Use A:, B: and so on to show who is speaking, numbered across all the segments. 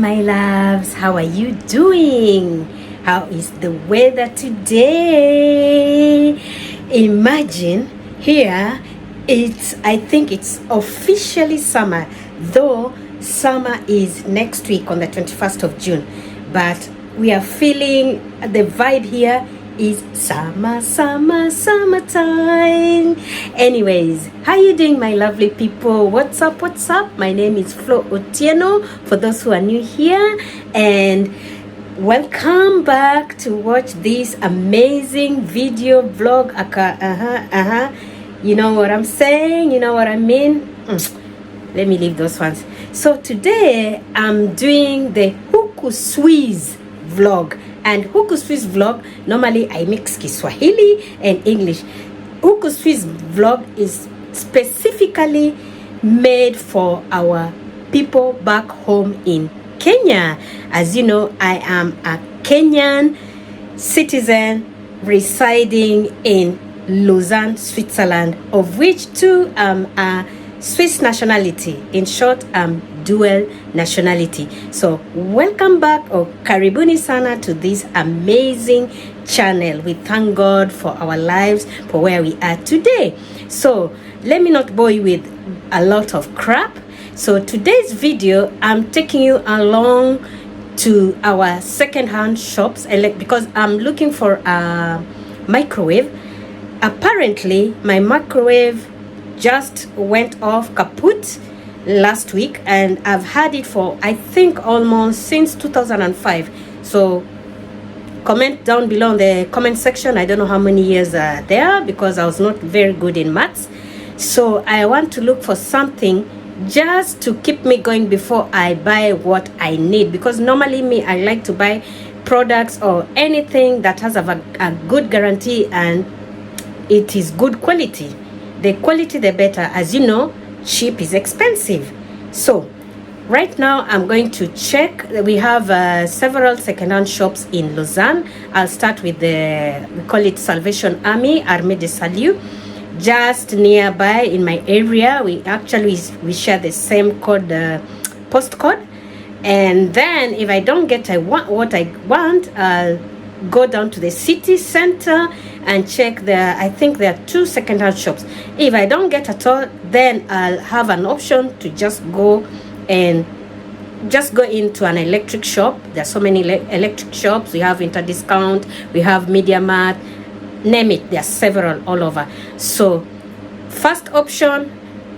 A: my loves, how are you doing? How is the weather today? Imagine here I think it's officially summer, though summer is next week on the 21st of June, but we are feeling the vibe here is summertime. Anyways, how you doing, my lovely people? What's up? My name is Flo Otieno, for those who are new here, and welcome back to watch this amazing video vlog. You know what I'm saying? You know what I mean? Let me leave those ones. So today I'm doing the HukuSwizz vlog. And HukuSwizz vlog, normally I mix Kiswahili and English. HukuSwizz vlog is specifically made for our people back home in Kenya. As you know, I am a Kenyan citizen residing in Lausanne, Switzerland, of which too a Swiss nationality. In short, dual nationality. So welcome back, or karibuni sana, to this amazing channel. We thank God for our lives, for where we are today. So let me not bore you with a lot of crap. So today's video, I'm taking you along to our second-hand shops, because I'm looking for a microwave. Apparently my microwave just went off kaput last week, and I've had it for I think almost since 2005. So comment down below in the comment section. I don't know how many years are there, because I was not very good in maths. So I want to look for something just to keep me going before I buy what I need, because normally I like to buy products or anything that has a good guarantee and it is good quality. The quality the better. As you know, cheap is expensive. So right now I'm going to check. We have several second-hand shops in Lausanne. I'll start with we call it Salvation Army, Armée de Salut, just nearby in my area. We share the same code, postcode. And then if I don't get what I want, I'll go down to the city center and check I think there are 2 second-hand shops. If I don't get at all, then I'll have an option to just go into an electric shop. There are so many electric shops. We have Interdiscount, we have Media Mart, name it. There are several all over. So first option,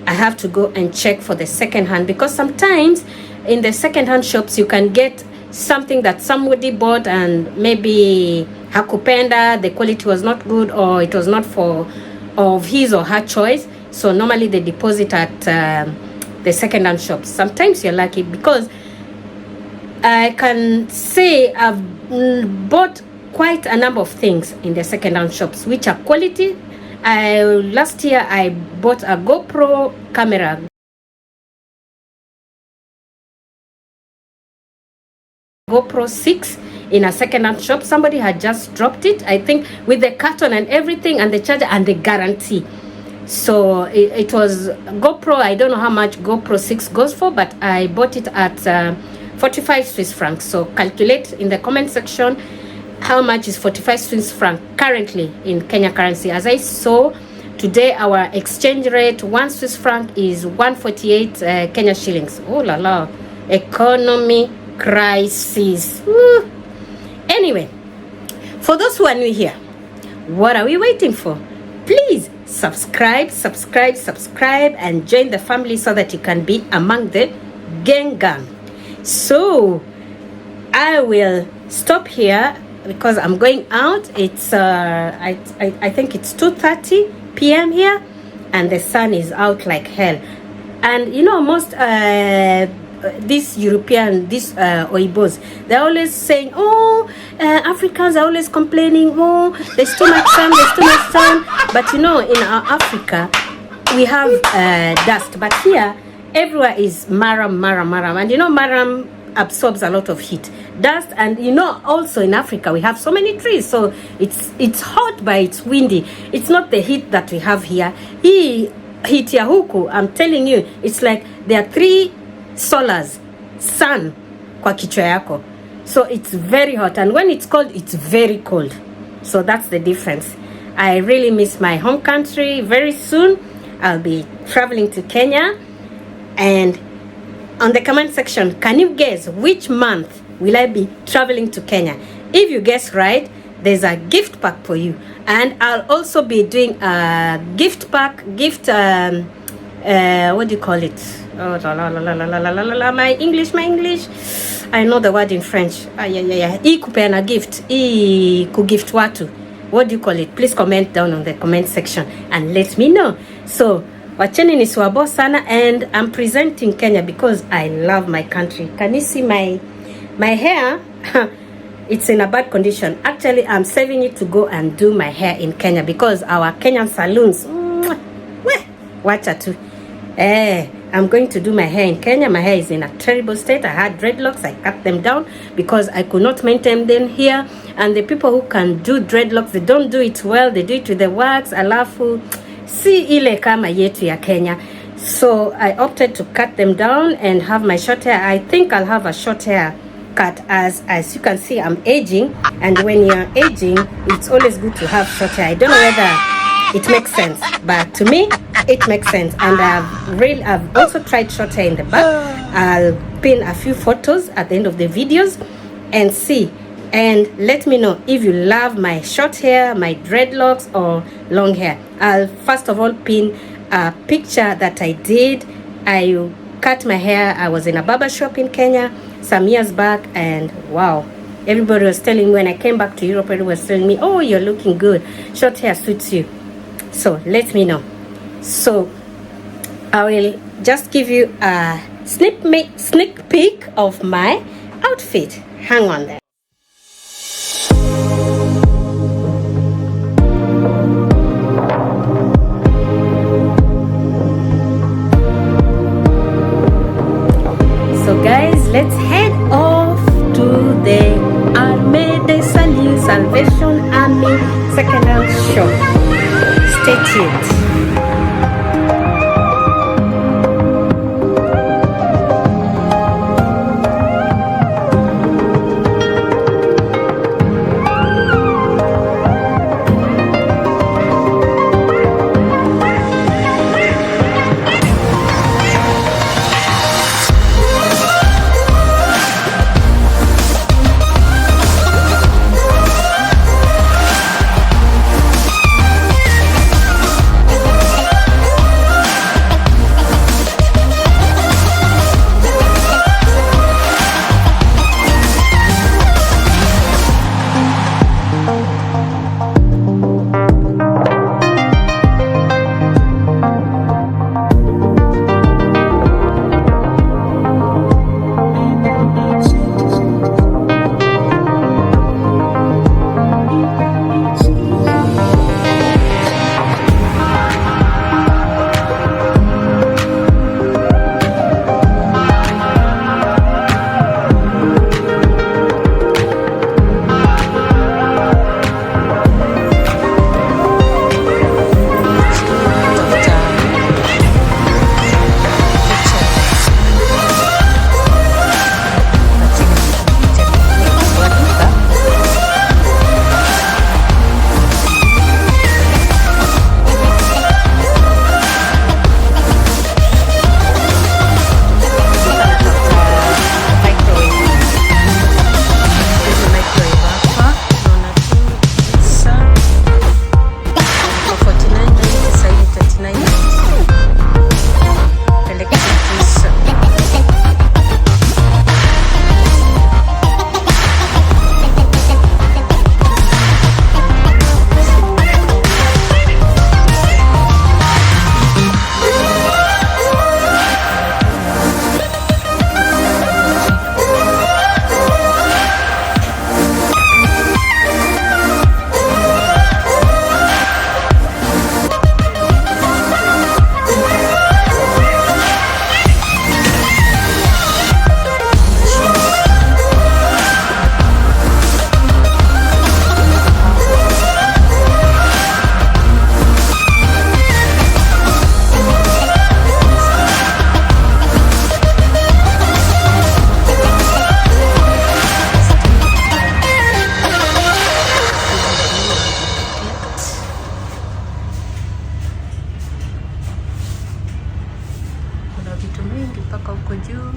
A: I have to go and check for the second-hand, because sometimes in the second-hand shops you can get something that somebody bought and maybe hakupenda, the quality was not good, or it was not of his or her choice. So normally they deposit at the second-hand shops. Sometimes you're lucky, because I can say I've bought quite a number of things in the second-hand shops which are quality. Last year I bought a GoPro camera, GoPro 6, in a second-hand shop. Somebody had just dropped it, I think, with the carton and everything, and the charger and the guarantee. So it was GoPro. I don't know how much GoPro 6 goes for, but I bought it at 45 Swiss francs. So calculate in the comment section how much is 45 Swiss francs currently in Kenya currency. As I saw today, our exchange rate, 1 Swiss franc is 148 Kenya shillings. Oh la la, economy crisis. Woo. Anyway, for those who are new here, what are we waiting for? Please subscribe, and join the family so that you can be among the gang. So I will stop here because I'm going out. It's I think it's 2:30 p.m. here, and the sun is out like hell. And you know, most these European, these Oibos, they're always saying, oh, Africans are always complaining, oh, there's too much sun. But you know, in our Africa, we have dust. But here, everywhere is maram. And you know, maram absorbs a lot of heat. Dust, and you know, also in Africa, we have so many trees. So it's hot, but it's windy. It's not the heat that we have here. Heat ya huku, I'm telling you, it's like there are 3 solars, sun, kwa kichwa yako. So it's very hot, and when it's cold, it's very cold. So that's the difference. I really miss my home country. Very soon I'll be traveling to Kenya. And on the comment section, can you guess which month will I be traveling to Kenya? If you guess right, there's a gift pack for you. And I'll also be doing a gift pack, what do you call it? Oh, my English. I know the word in French. I kupeana gift. I kugift watu. What do you call it? Please comment down on the comment section and let me know. So, wacheni ni swabo sana, and I'm presenting Kenya because I love my country. Can you see my hair? It's in a bad condition. Actually, I'm saving it to go and do my hair in Kenya because our Kenyan saloons, wacha tu. I'm going to do my hair in Kenya. My hair is in a terrible state. I had dreadlocks. I cut them down because I could not maintain them here. And the people who can do dreadlocks, they don't do it well. They do it with the wax. Alafu si ile kama yetu ya Kenya. So I opted to cut them down and have my short hair. I think I'll have a short hair cut. As you can see, I'm aging, and when you're aging, it's always good to have short hair. I don't know whether it makes sense, but to me it makes sense. And I've also tried short hair in the back. I'll pin a few photos at the end of the videos and see, and let me know if you love my short hair, my dreadlocks, or long hair. I'll first of all pin a picture that I did. I cut my hair. I was in a barber shop in Kenya some years back, and wow, everybody was telling me when I came back to Europe, everybody was telling me, oh, you're looking good, short hair suits you. So let me know. So I will just give you a sneak peek of my outfit. Hang on there. So guys, let's head off to the Armée de Salut Salvation Army second-hand shop. Stay tuned. vitu mingi mpaka huko juu.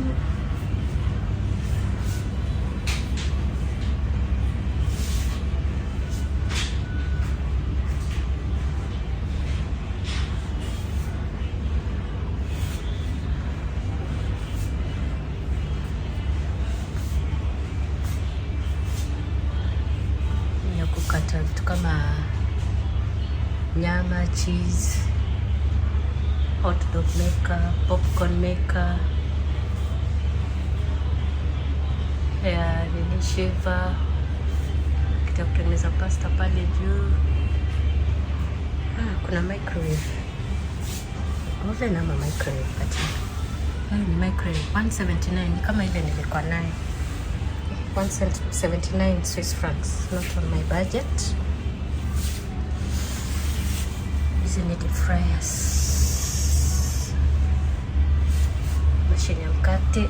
A: Kukata vitu kama nyama, cheese, hot dog maker, popcorn maker, nini shaver, kita kutengeneza pasta pale juu. Kuna microwave, oven ama microwave kati. Ni microwave 179 kama ile nilikuwa nayo. 179 Swiss francs, not on my budget. Hizi ni deep fryers. Mashine ya mkate.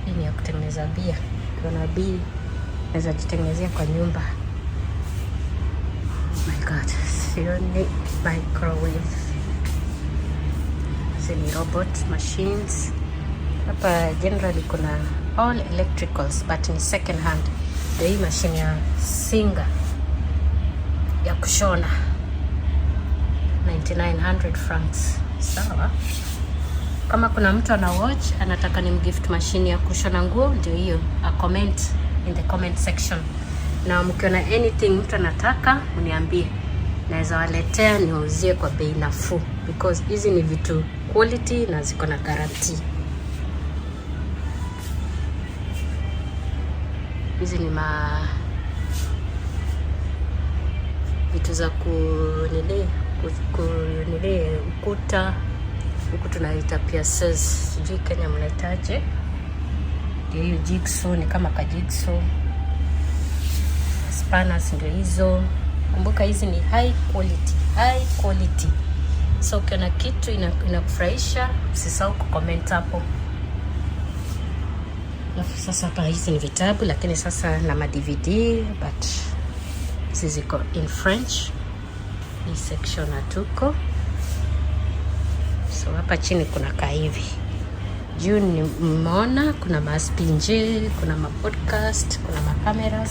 A: Hii ni ya kutengeneza bia. Kuna bia naweza jitengenezea kwa nyumba. Oh my god, sioni microwave. Ni robot machines. Hapa generally kuna all electricals but ni second hand. Ndio hii machine ya Singa ya kushona 9900 francs. Sawa. Kama kuna mtu ana watch anataka ni mgift machine ya kushona nguo, ndio hiyo. A comment in the comment section. Na mkiona anything mtu anataka uniambie. Naweza waletea niuzie kwa bei nafuu because hizi ni vitu quality na ziko na guarantee. Hizi ni vitu za kunile ukuta. Huku tunaita pieces. Sijui Kenya mnaitaje. Ndio hiyo jigsaw, ni kama ka jigsaw. Spanners ndio hizo. Kumbuka hizi ni high quality. So ukiona kitu inakufurahisha, usisahau kucomment hapo. Alafu sasa hapa hizi ni vitabu, lakini sasa na ma DVD but hizi ziko in French. Hii section hatuko. So hapa chini kuna kaa hivi. Juu ni mmeona kuna maspinje, kuna mapodcast, kuna macameras.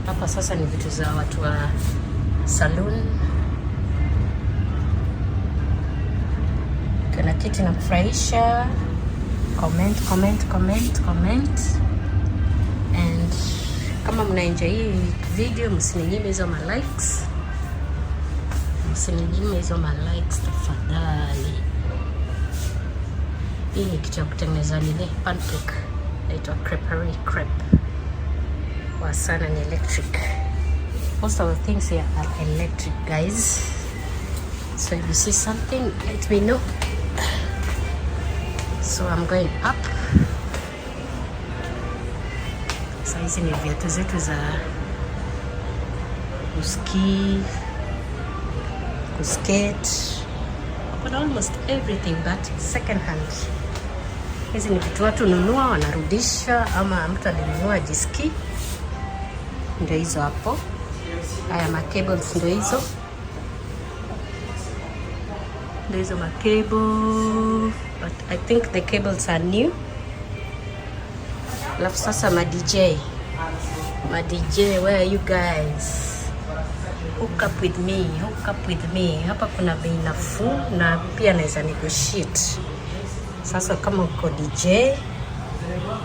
A: Hapa sasa ni vitu za watu wa saloon. Kuna kitu na kufurahisha, comment. And kama mnaenjoy hii video, msininyime hizo ma likes. Tafadhali. Hii ni kitu ya kutengeneza nile pancake. Inaitwa crepe. Kwa sana ni electric. Most of the things here are electric, guys. So if you see something, let me know. So I'm going up. So hizi ni viatu zetu za kuskate. Kuna almost everything but second hand. Hizi ni vitu watu nunua wanarudisha, ama mtu alinunua jiski. Ndio hizo hapo. Haya ma cables ndio hizo. Ndio ma cable, but I think the cables are new. Alafu sasa ma DJ, where are you guys? Hook up with me. Hapa kuna bei nafuu na pia naweza negotiate. Sasa kama uko DJ,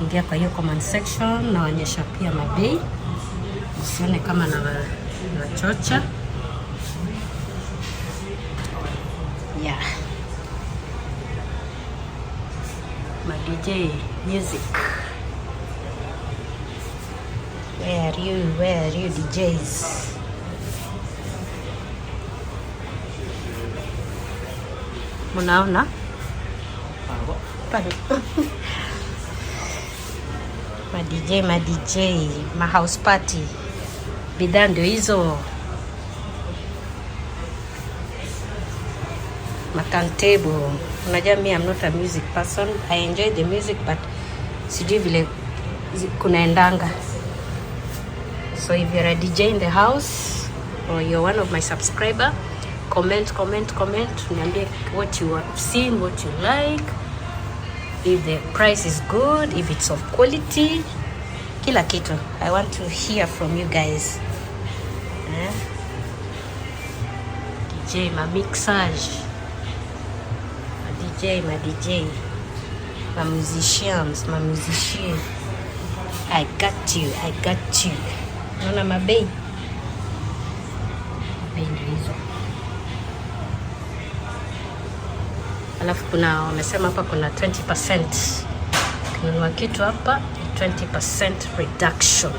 A: ingia kwa hiyo comment section, naonyesha pia mabei. Usione kama na chocha. Yeah. My DJ music. Where are you DJs? Munaona? Pale. Ma DJ, ma house party. Bidhaa ndio hizo. Ma turntable. Unajua mimi I'm not a music person. I enjoy the music but sijui vile kunaendanga. So if you're a DJ in the house or you're one of my subscriber, comment. Niambie what you have seen, what you like, if the price is good, if it's of quality, kila kitu. I want to hear from you guys. DJ, my mixage, my DJ, my musicians, I got you. Naona mabei ndio hizo. Alafu kuna wamesema hapa kuna 20%. Kununua kitu hapa 20% reduction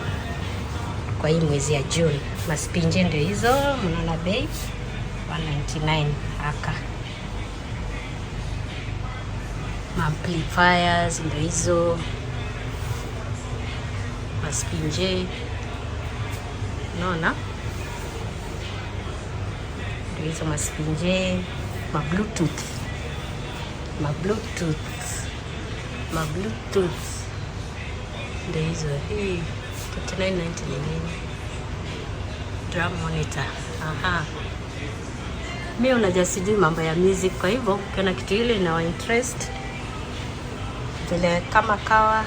A: kwa hii mwezi ya June. Maspinje ndio hizo, mnaona bei 199 haka. Amplifiers ndio hizo. Maspinje. Unaona? Ndio hizo maspinje, Bluetooth. Ndio hizo. Hii 39.99. Drum monitor. Mimi unajua sijui mambo ya music, kwa hivyo ukiona kitu ile ina interest, vile kama kawa,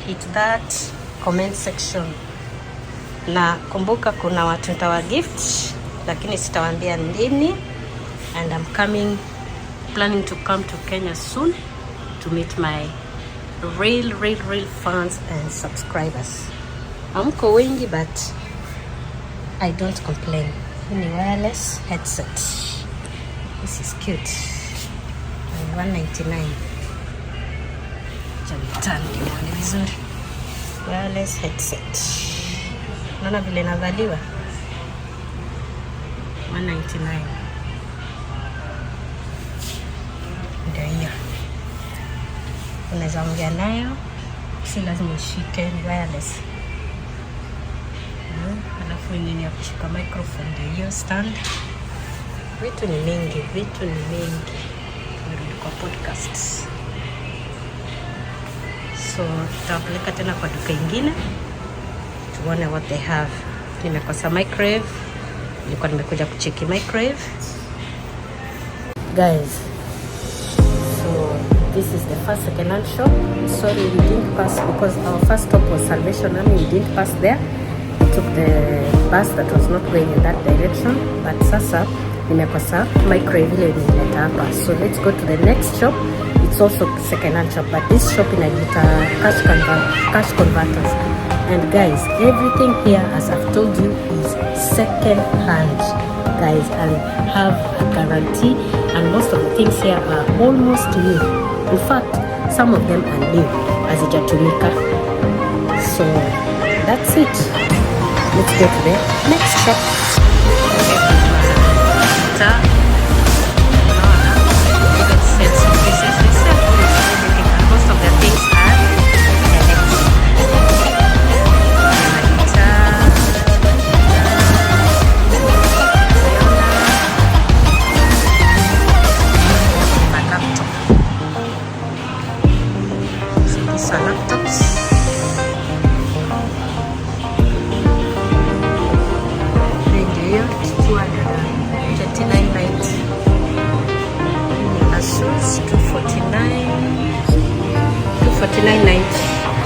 A: hit that comment section. Na kumbuka kuna watu nitawa gift, lakini sitawaambia lini. And I'm planning to come to Kenya soon to meet my real fans and subscribers. Hamko wengi but I don't complain. Ni wireless headset. This is cute. 199. Jamtani ni vizuri. Wireless headset. Naona vile navaliwa. 199. Ndio hiyo. Unaweza ongea nayo, si lazima ushike, wireless. Alafu nini ya kushika microphone ndio hiyo stand. Vitu ni mingi. Kwa podcasts. So tutapeleka tena kwa duka ingine tuone what they have. Nimekosa microwave. Nilikuwa nimekuja kucheki microwave. Guys, so this is the first second-hand shop. Sorry we didn't pass because our first stop was Salvation Army. We didn't pass there. We took the bus that was not going in that direction. But sasa nimekosa microwave ile nileta hapa. So let's go to the next shop. It's also second-hand shop, but this shop inaita cash converters. And guys, everything here, as I've told you, is second-hand. Guys, and have a guarantee, and most of the things here are almost new. In fact, some of them are new, hazijatumika. So that's it. Let's go to the next shop. Most of the things are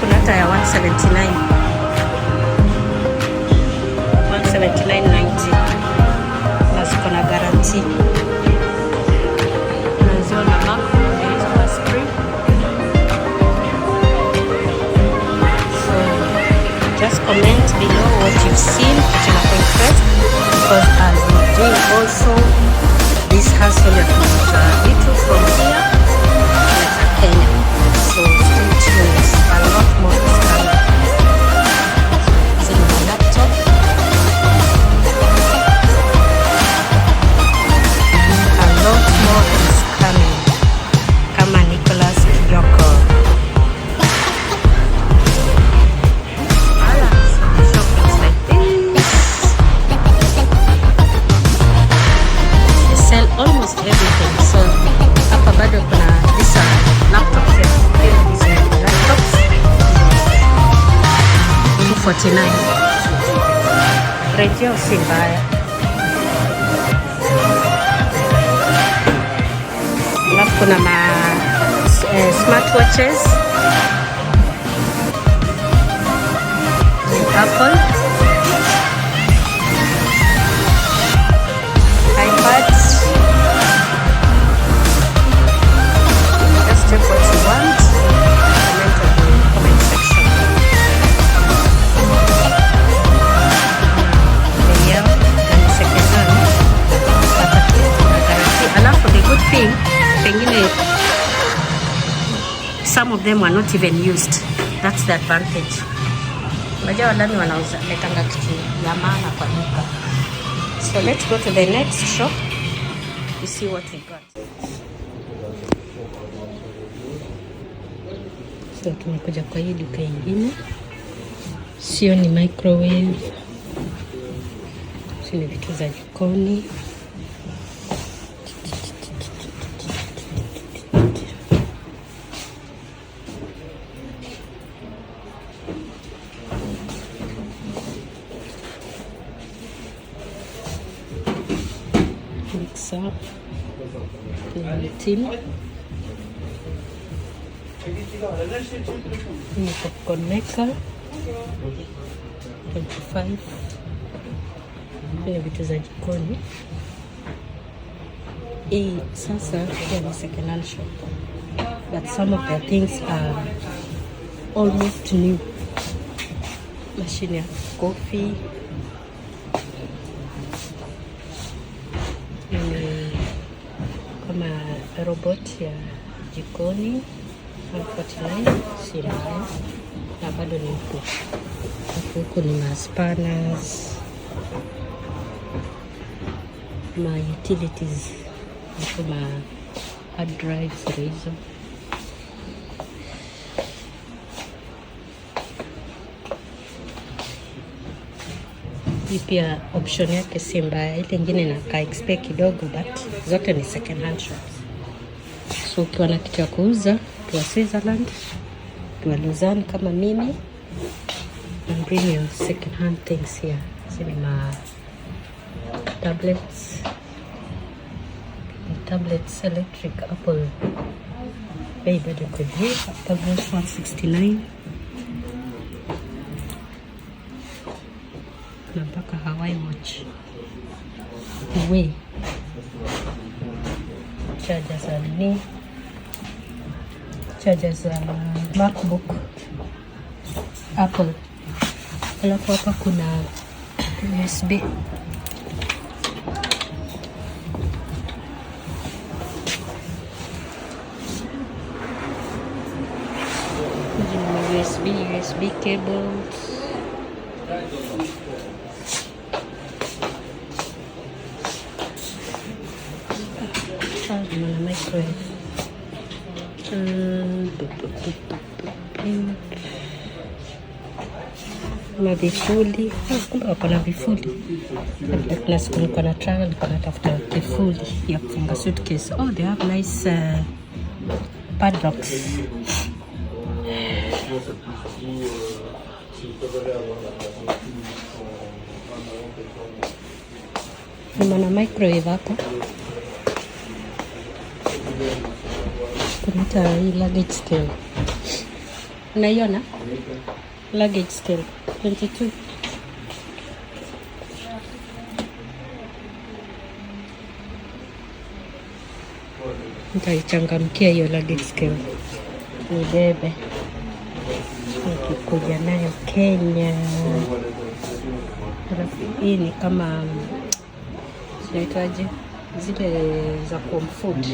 A: kuna hata ya 179 179.90 na ziko na guarantee. Unaziona hapo hizo na spray. So just comment below what you've seen, what you're impressed, because as we do also this hustle ya kuuza vitu from here to Kenya. So stay tuned. A lot more is coming. It's in my laptop. A lot more is coming. Kama Nicholas Yoko. Shopping's like this. They sell almost everything. So hapa bado kuna this laptop set. 249. Rate yao si mbaya. kuna smartwatches, Apple, iPads. Just check what you want. Comment on the comment section. Yeah, and second hand. Alafu the good thing, pengine some of them were not even used. That's the advantage. Unajua wadani wanauza letanga kitu ya maana kwa duka. So let's go to the next shop to see what we got. So tumekuja kwa hii duka ingine. Sio ni microwave. Sio ni vitu za jikoni. Mixer, tin, popcorn maker, 25. Kuna vitu za jikoni. Hii sasa ni second hand shop, but some of the things are almost new. Machine ya coffee, kama robot ya jikoni 149 simu, na bado ni huku. Huku ni maspanners, ma utilities, kama hard drives hizo. Pia option yake si mbaya, ile nyingine inakaa expect kidogo, but zote ni second hand shops. So ukiwa na kitu ya kuuza, tuwa Switzerland, tuwa Lausanne kama mimi, and bring your second hand things here. So ni ma tablets, electric, Apple bei bado kwa juu, tablets 169. Na mpaka Hawaii watch. Charger za MacBook, Apple. Alafu hapa kuna USB. USB cables. Mana microwave. Na vifuli. Kumbe wako na vifuli. Na siku niko na travel, niko natafuta vifuli ya kufunga suitcase. Oh, they have nice padlocks. Mana microwave hapa. Kuna hii luggage scale. Unaiona? Luggage scale 22. Nitaichangamkia hiyo luggage scale. Nibebe. Nikikuja nayo Kenya. Hii ni kama zinaitwaje? Zile za food.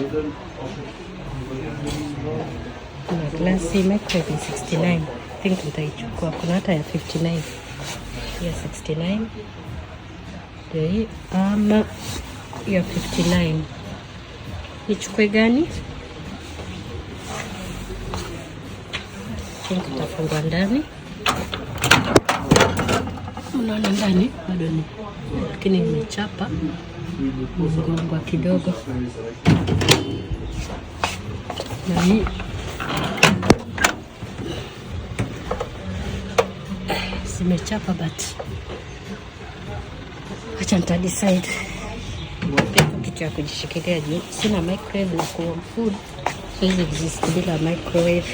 A: Kuna glasi microwave 69. I think nitaichukua. Kuna hata ya 59. Ya 69. Hii ama ya 59. Nichukue gani? I think nitafungua ndani. Unaona ndani bado ni, lakini imechapa mgongo kidogo. Na hii simechapa, but acha nita decide kitu ya kujishikilia juu. Sina microwave na kuwa food. Hizi exist bila microwave.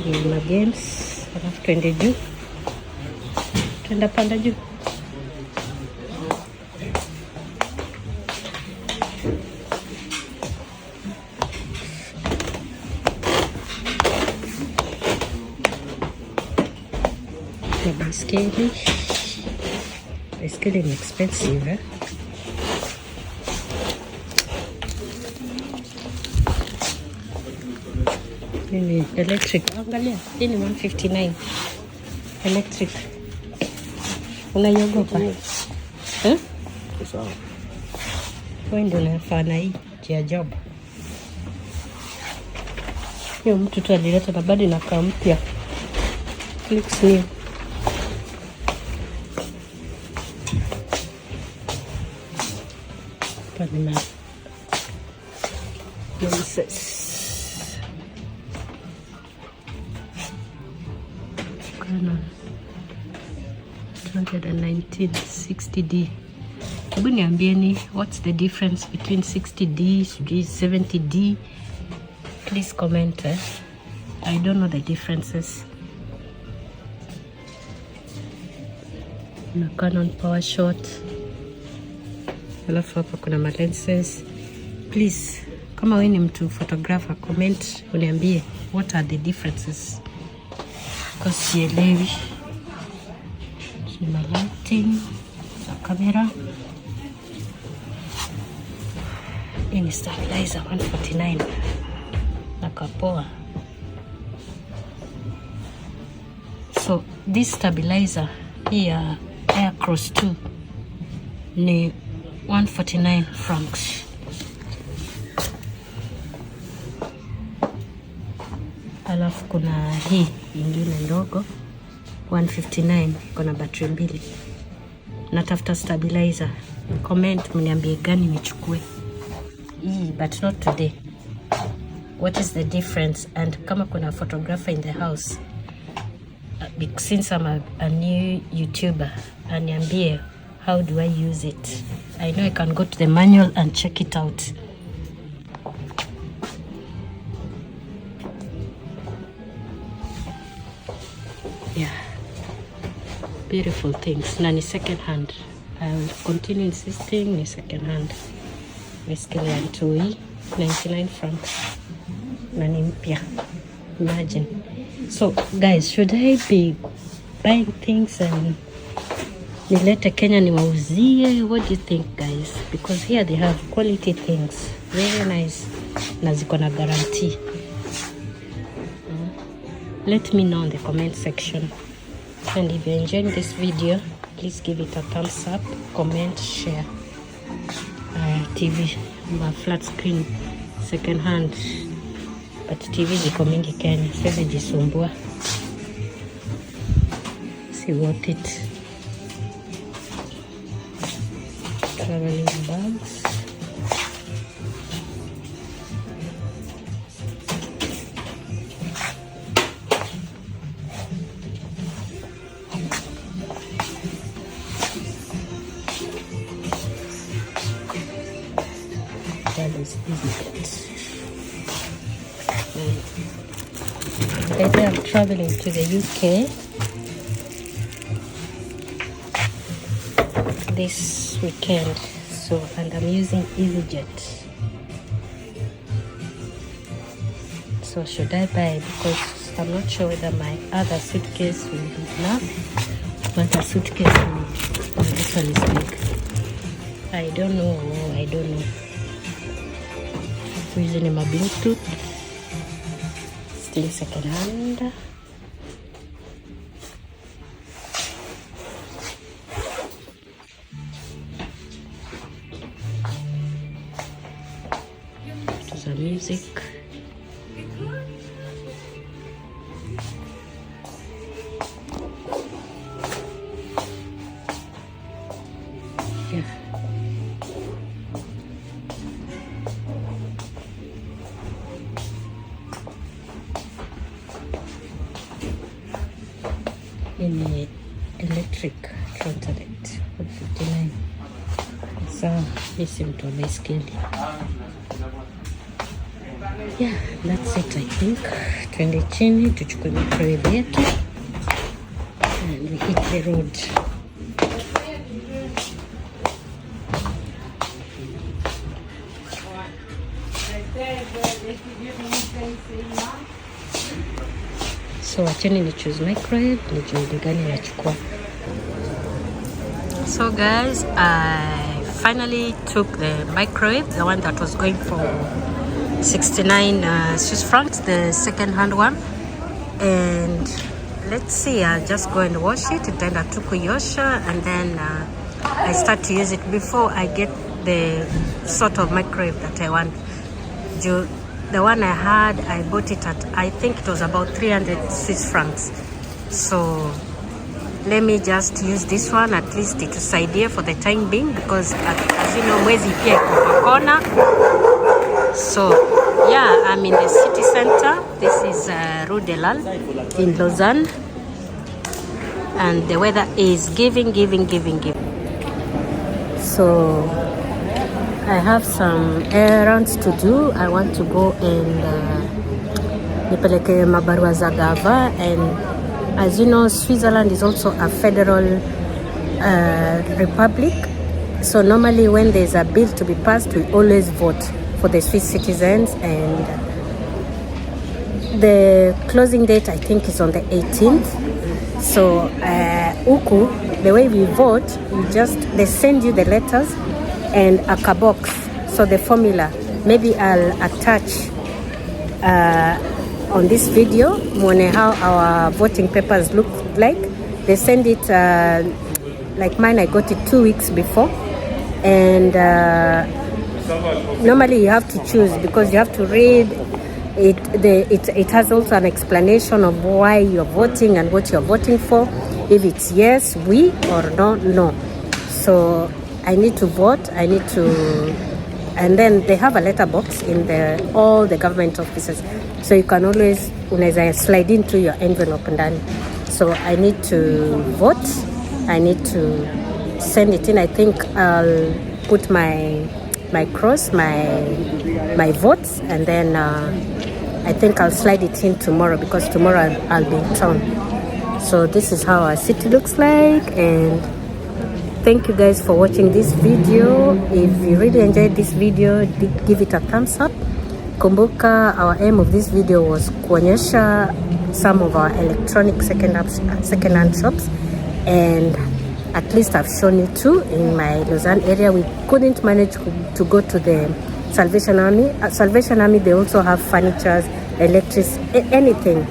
A: Ni games. Alafu twende juu. Twenda panda juu. Baiskeli ni expensive, eh? Nini electric? Angalia, hii ni 159. Electric. Unaiogopa? Eh?
B: Sawa.
A: Wewe ndio unafanya hii ya job. Hiyo mtu tu alileta na bado inakaa mpya. Looks new. Panama. Nonsense. Canon 219 60D. Hebu niambieni, what's the difference between 60D, 70D? Please comment. I don't know the differences. Na Canon power shot. Alafu hapa kuna ma lenses. Please, kama wewe ni mtu photographer, comment uniambie what are the differences. Because sielewi. Kuna lighting za kamera. Hii ni stabilizer 149. Nakapoa. So this stabilizer here Air Cross 2 ni 149 francs. Alafu kuna hii ingine ndogo 159, kuna battery mbili. Natafuta stabilizer. Comment mniambie gani nichukue. But not today. What is the difference? And kama kuna photographer in the house, since I'm a new YouTuber, aniambie how do I use it. I know I can go to the manual and check it out. Yeah, beautiful things. Na ni second hand. I will continue insisting ni second hand. Basically I'm 99 francs. Na ni mpya. Imagine. So guys, should I be buying things and nilete Kenya niwauzie? What do you think, guys? Because here they have quality things, very nice, na ziko na guarantee. Let me know in the comment section. And if you're enjoying this video, please give it a thumbs up, comment, share. TV, flat screen, second hand. But TV ziko mingi Kenya, sasa jisumbua. See what it. Traveling bags. That is easy. I'm traveling to the UK this weekend, so and I'm using EasyJet. So should I buy? Because I'm not sure whether my other suitcase will be enough. But a suitcase this one is big. I don't know. I'm using my Bluetooth. Still second hand. To the music. Yeah. In the electric frontalet 159. So this is mtu wa baiskeli. Yeah, that's it I think. Twende chini tuchukue microwave yetu and we hit the road. So wacheni ni choose microwave, ni gani nachukua. So guys, I finally took the microwave, the one that was going for 69 Swiss francs, the second hand one. And let's see, I'll just go and wash it, then I took Yosha, and then I start to use it before I get the sort of microwave that I want. The one I had, I bought it at, I think it was about 300 Swiss francs. So let me just use this one, at least it was idea for the time being, because as you know, mwezi pia iko kona. So yeah, I'm in the city center. This is Rue de Lal in Lausanne, and the weather is giving. So I have some errands to do. I want to go and nipeleke mabarua za gava, and as you know, Switzerland is also a federal republic. So normally when there's a bill to be passed, we always vote for the Swiss citizens, and the closing date I think is on the 18th. So huku, the way we vote, they send you the letters and a box. So the formula, maybe I'll attach on this video, mwone how our voting papers look like. They send it like mine, I got it 2 weeks before, and normally you have to choose, because you have to read it. It has also an explanation of why you're voting and what you're voting for, if it's yes, we, or no. So I need to vote, and then they have a letterbox in all the government offices, so you can always slide into your envelope ndani. So I need to vote, I need to send it in. I think I'll put my cross, my votes, and then I think I'll slide it in tomorrow, because tomorrow I'll be in town. So this is how our city looks like, and thank you guys for watching this video. If you really enjoyed this video, give it a thumbs up. Kumbuka, our aim of this video was kuonyesha some of our electronic second-hand shops, and at least I've shown you two in my Lausanne area. We couldn't manage to go to the Salvation Army. Salvation Army, they also have furniture, electricity, anything,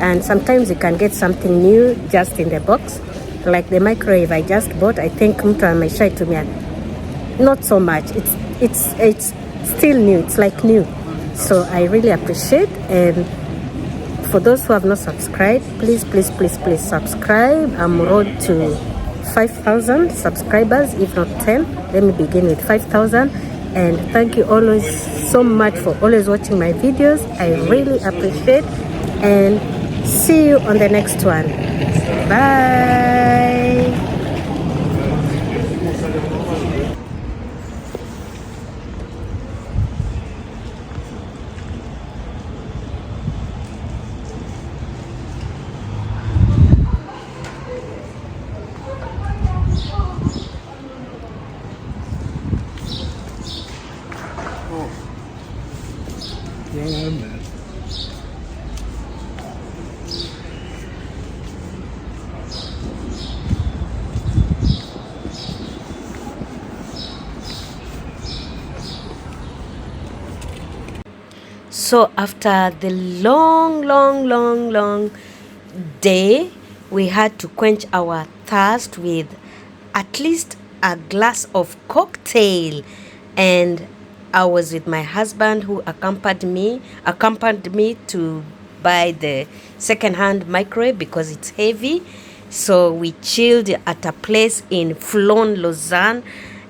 A: and sometimes you can get something new just in the box. Like the microwave I just bought, I think mtu ameshaitumia not so much. It's still new. It's like new. So I really appreciate. And for those who have not subscribed, please subscribe. I'm road to 5,000 subscribers, if not 10. Let me begin with 5,000. And thank you always so much for always watching my videos. I really appreciate, and see you on the next one. Bye.
B: Yeah, man.
A: So after the long day, we had to quench our thirst with at least a glass of cocktail, and I was with my husband, who accompanied me to buy the second-hand microwave because it's heavy. So we chilled at a place in Flon, Lausanne.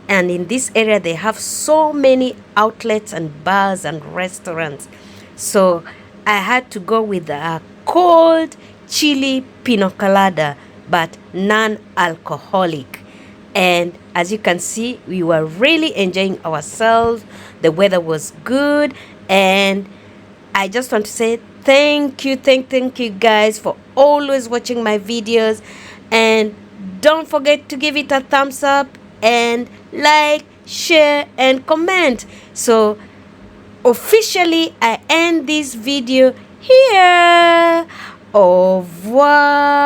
A: And in this area, they have so many outlets and bars and restaurants. So I had to go with a cold chili pina colada, but non-alcoholic. And As you can see, we were really enjoying ourselves. The weather was good, and I just want to say thank you guys for always watching my videos, and don't forget to give it a thumbs up and like, share and comment. So officially I end this video here. Au revoir.